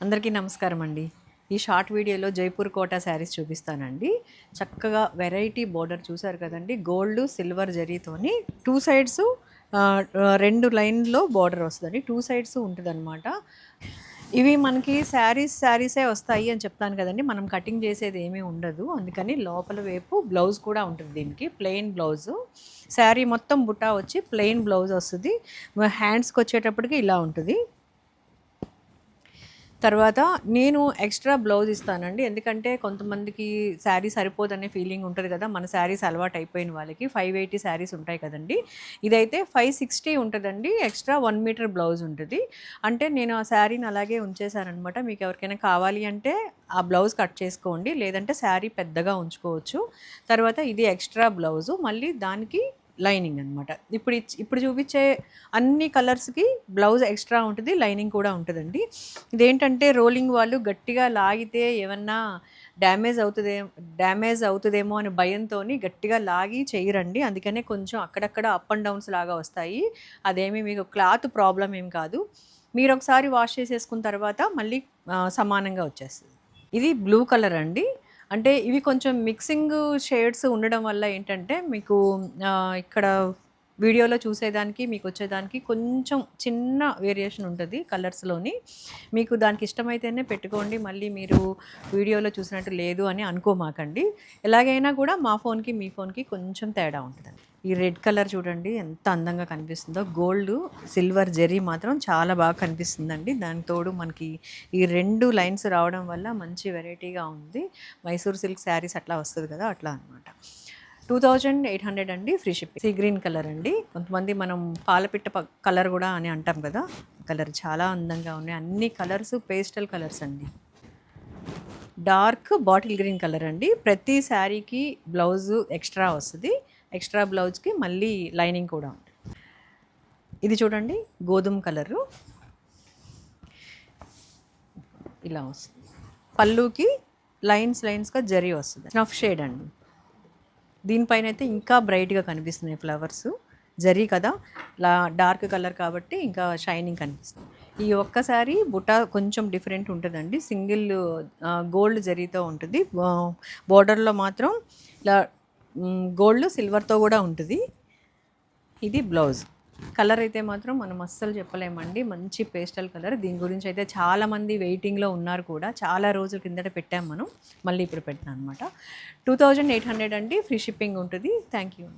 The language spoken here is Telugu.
అందరికీ నమస్కారం అండి. ఈ షార్ట్ వీడియోలో జైపూర్ కోటా శారీస్ చూపిస్తానండి. చక్కగా వెరైటీ బోర్డర్ చూసారు కదండీ! గోల్డ్, సిల్వర్ జరీతోని 2 సైడ్స్ 2 లైన్‌లో బోర్డర్ వస్తదండి. 2 సైడ్స్ ఉంటదనమాట. ఇవి మనకి శారీసే వస్తాయి అని చెప్తాను కదండీ! మనం కటింగ్ చేసేది ఏమీ ఉండదు. అందుకని లోపల వైపు బ్లౌజ్ కూడా ఉంటుంది దీనికి. Plain blouse. శారీ మొత్తం బుటా వచ్చి ప్లెయిన్ బ్లౌజ్ వస్తది. హ్యాండ్స్‌కొచ్చేటప్పటికి ఇలా ఉంటది. తర్వాత నేను ఎక్స్ట్రా బ్లౌజ్ ఇస్తానండి. ఎందుకంటే కొంతమందికి శారీ సరిపోదనే ఫీలింగ్ ఉంటది కదా! మన శారీస్ అలవాటు అయిపోయిన వాళ్ళకి 580 శారీస్ ఉంటాయి కదండీ! ఇదైతే 560 ఉంటదండి. ఎక్స్ట్రా 1 మీటర్ బ్లౌజ్ ఉంటది. అంటే నేను ఆ శారీని అలాగే ఉంచేసాననమాట. మీకు ఎవరికైనా కావాలి అంటే ఆ బ్లౌజ్ కట్ చేసుకోండి. లేదంటే శారీ పెద్దగా ఉంచుకోవచ్చు. తర్వాత ఇది ఎక్స్ట్రా బ్లౌజు. మళ్ళీ దానికి లైనింగ్ అనమాట. ఇప్పుడు చూపించే అన్ని కలర్స్‌కి బ్లౌజ్ ఎక్స్ట్రా ఉంటది. లైనింగ్ కూడా ఉంటదండి. ఇదేంటంటే రోలింగ్ వాళ్ళు గట్టిగా లాగితే ఏమన్నా డ్యామేజ్ అవుతదేమో అనే భయంతోని గట్టిగా లాగి చెయ్యరండి. అందుకనే కొంచెం అక్కడక్కడ అప్ అండ్ డౌన్స్ లాగా వస్తాయి. అదేమి మీకు క్లాత్ ప్రాబ్లమ్ ఏం కాదు. మీరొకసారి వాష్ చేసేసుకున్న తర్వాత మళ్ళీ సమానంగా వచ్చేస్తది. ఇది బ్లూ కలర్ అండి. అంటే ఇవి కొంచెం మిక్సింగ్ షేడ్స్ ఉండడం వల్ల ఏంటంటే మీకు ఇక్కడ వీడియోలో చూసేదానికి మీకొచ్చేదానికి కొంచెం చిన్న వేరియేషన్ ఉంటది కలర్స్‌లోని. మీకు దానికి ఇష్టమైతేనే పెట్టుకోండి. మళ్ళీ మీరు వీడియోలో చూసినట్టు లేదు అని అనుకోమాకండి. ఎలాగైనా కూడా మా ఫోన్‌కి, మీ ఫోన్‌కి కొంచెం తేడా ఉంటదండి. ఈ రెడ్ కలర్ చూడండి ఎంత అందంగా కనిపిస్తుందో. గోల్డ్, సిల్వర్ జరీ మాత్రం చాలా బాగా కనిపిస్తుందండి. దానికి తోడు మనకి ఈ 2 లైన్స్ రావడం వల్ల మంచి వెరైటీగా ఉంది. మైసూర్ సిల్క్ శారీస్ అట్లా వస్తది కదా! అట్లా అనమాట. 2800 అండి free shipping. Sea green colour అండి. కొంతమంది మనం పాలపిట్ట కలర్ కూడా అని అంటాం కదా! కలర్ చాలా అందంగా ఉన్నాయి. అన్ని కలర్స్ పేస్టల్ కలర్స్ అండి. డార్క్ బాటిల్ గ్రీన్ కలర్ అండి. ప్రతి శారీకి బ్లౌజ్ ఎక్స్ట్రా వస్తది. ఎక్స్ట్రా బ్లౌజ్‌కి మళ్ళీ లైనింగ్ కూడా ఉంటుంది. ఇది చూడండి గోధుమ కలరు. ఇలా వస్తుంది. పళ్ళుకి లైన్స్‌గా జరీ వస్తది. స్నఫ్ షేడ్ అండి. దీనిపైన అయితే ఇంకా బ్రైట్‌గా కనిపిస్తున్నాయి ఫ్లవర్స్. జరీ కదా! డార్క్ కలర్ కాబట్టి ఇంకా షైనింగ్ కనిపిస్తుంది. ఈ ఒక్కసారి బుట్ట కొంచెం డిఫరెంట్ ఉంటదండి. సింగిల్ గోల్డ్ జరీతో ఉంటది. బోర్డర్‌లో మాత్రం ఇలా గోల్డ్, సిల్వర్‌తో కూడా ఉంటది. ఇది బ్లౌజ్. కలర్ అయితే మాత్రం మనం అస్సలు చెప్పలేమండి. మంచి పేస్టల్ కలర్. దీని గురించి అయితే చాలామంది వెయిటింగ్‌లో ఉన్నారు కూడా. చాలా రోజుల కిందట పెట్టాం మనం. మళ్ళీ ఇప్పుడు పెట్టాను అనమాట. 2800 అండి. ఫ్రీ షిప్పింగ్ ఉంటది. Thank you.